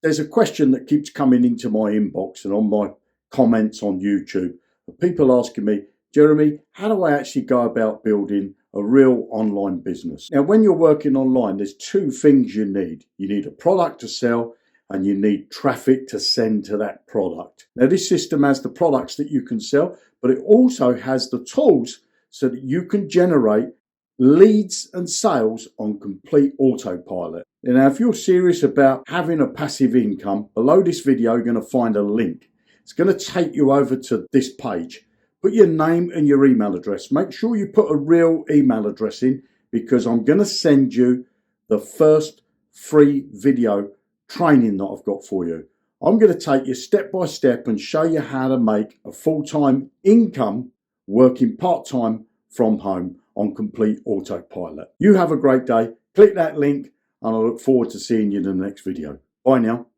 There's a question that keeps coming into my inbox and on my comments on YouTube. People asking me, Jeremy, how do I actually go about building a real online business? Now, when you're working online, there's two things you need. You need a product to sell and you need traffic to send to that product. Now, this system has the products that you can sell, but it also has the tools so that you can generate leads and sales on complete autopilot. Now, if you're serious about having a passive income, below this video, you're going to find a link. It's going to take you over to this page. Put your name and your email address. Make sure you put a real email address in, because I'm going to send you the first free video training that I've got for you. I'm going to take you step by step and show you how to make a full-time income working part-time from home on complete autopilot. You have a great day. Click that link and I look forward to seeing you in the next video. Bye now.